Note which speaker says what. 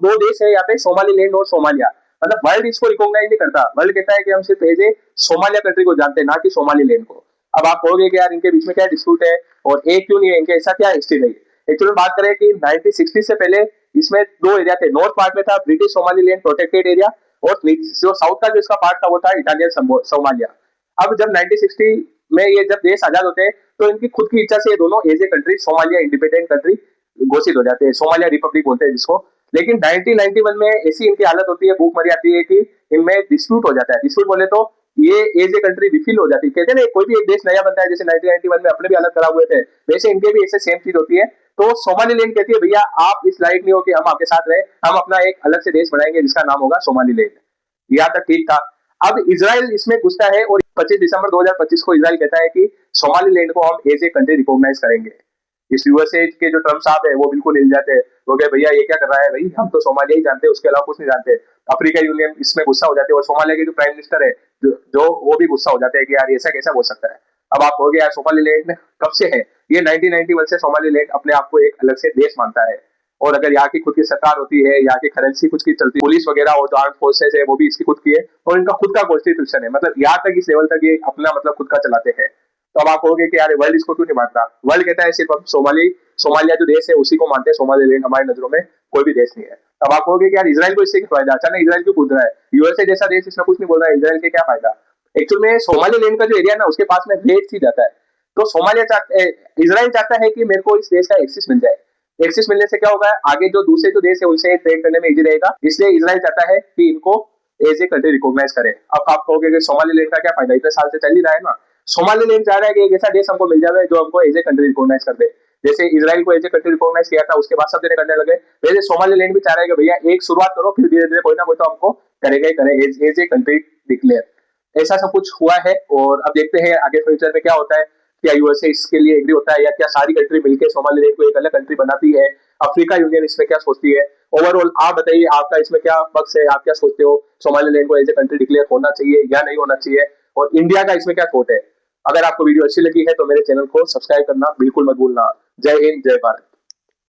Speaker 1: दो देश है यहाँ पे, सोमालीलैंड और सोमालिया। मतलब वर्ल्ड इसको रिकॉग्नाइज नहीं करता, वर्ल्ड कहता है कि हम सिर्फ एज ए सोमालिया कंट्री को जानते हैं, ना कि सोमालीलैंड को। अब आप कहोगे कि यार इनके बीच में क्या डिस्प्यूट है और एक क्यों नहीं है, इनके ऐसा क्या हिस्ट्री रही। एक्चुअली बात करें कि 1960 से पहले इसमें दो एरिया थे, नॉर्थ पार्ट में था ब्रिटिश सोमालीलैंड प्रोटेक्टेड एरिया, और जो साउथ का जो इसका पार्ट था वो था इटालियन सोमालिया। अब जब 1960 में ये जब देश आजाद होते हैं तो इनकी खुद की इच्छा से ये दोनों as a country Somalia independent country घोषित हो जाते हैं, सोमालिया रिपब्लिक बोलते हैं जिसको। लेकिन 1991 में ऐसी इनकी हालत होती है, भूखमरी आती है कि इनमें डिस्प्यूट हो जाता है। डिस्प्यूट बोले तो ये एज ए कंट्री विफिल हो जाती है, कहते हैं ना कोई भी एक देश नया बनता है, जैसे 1991 में अपने भी हालत खराब हुए थे, वैसे इनके भी ऐसे सेम चीज होती है। तो सोमालीलैंड कहती है भैया आप इस लायक नहीं हो कि हम आपके साथ रहे, हम अपना एक अलग से देश बनाएंगे जिसका नाम होगा सोमालीलैंड। यहाँ तक ठीक था। अब इजराइल इसमें घुसता है और 25 दिसंबर 2025 को इजराइल कहता है कि सोमालीलैंड को हम एज ए कंट्री रिकॉग्नाइज करेंगे। इस यूएसए के जो ट्रम्प साहब है वो बिल्कुल हिल जाते हैं, वो कहे भैया ये क्या कर रहा है, भाई हम तो सोमालिया ही जानते हैं, उसके अलावा कुछ नहीं जानते। अफ्रीका यूनियन इसमें गुस्सा हो जाते हैं और सोमालिया के जो प्राइम मिनिस्टर है जो वो भी गुस्सा हो जाते हैं कि यार ऐसा कैसा हो सकता है। अब आप कहोगे यार सोमालीलैंड कब से है, ये 1991 से सोमालीलैंड अपने आप को एक अलग से देश मानता है। और अगर यहाँ की खुद की सरकार होती है, यहाँ की करेंसी कुछ की चलती है, पुलिस वगैरह और जो आर्म फोर्सेस है वो भी इसकी खुद की है, और इनका खुद का कॉन्स्टिट्यूशन है। मतलब यहाँ तक इस लेवल तक ये अपना मतलब खुद का चलाते हैं। तो अब आप कहोगे कि यार वर्ल्ड इसको क्यों नहीं मानता, वर्ल्ड कहता है सिर्फ सोमालिया जो देश है उसी को मानते हैं, सोमालीलैंड हमारी नजरों में कोई भी देश नहीं है। अब आप कहोगे कि यार इजराइल को इससे क्या फायदा, अचानक इजराइल क्यों कूद रहा है, यूएसए जैसा देश इसमें कुछ नहीं बोल रहा है, इजराइल के क्या फायदा। एक्चुअल में सोमालीलैंड का जो एरिया है ना उसके पास में रेड सी जाता है, तो इजराइल चाहता है कि मेरे को इस देश का एक्सेस मिल जाए। एक्सेस मिलने से क्या होगा, आगे जो दूसरे जो देश है उनसे ट्रेड करने में इजी रहेगा, इसलिए इजराइल चाहता है कि इनको एज ए कंट्री रिकॉग्नाइज करे। अब आप कहोगे कि सोमालीलैंड का क्या फायदा, इतने साल से चल ही रहा है ना। सोमालीलैंड चाह रहा है कि एक ऐसा देश हमको मिल जाए जो हमको एज ए कंट्री रिकॉग्नाइज कर दे, जैसे इजराइल को एज ए कंट्री रिकॉग्नाइज किया था उसके बाद सब जने करने लगे, वैसे सोमालीलैंड भी चाह रहा है कि भैया एक शुरुआत करो, फिर धीरे धीरे कोई ना कोई तो हमको करेगा ही करेगा एज ए कंट्री डिक्लेयर। ऐसा सब कुछ हुआ है और अब देखते हैं आगे फ्यूचर में क्या होता है, क्या यूएसए इसके लिए एग्री होता है या क्या सारी कंट्री मिलकर सोमालीलैंड को एक अलग कंट्री बनाती है, अफ्रीका यूनियन इसमें क्या सोचती है। ओवरऑल आप बताइए आपका इसमें क्या पक्ष है, आप क्या सोचते हो, सोमालीलैंड को एज ए कंट्री डिक्लेयर होना चाहिए या नहीं होना चाहिए, और इंडिया का इसमें क्या थॉट है। अगर आपको वीडियो अच्छी लगी है तो मेरे चैनल को सब्सक्राइब करना बिल्कुल मत भूलना। जय हिंद, जय भारत।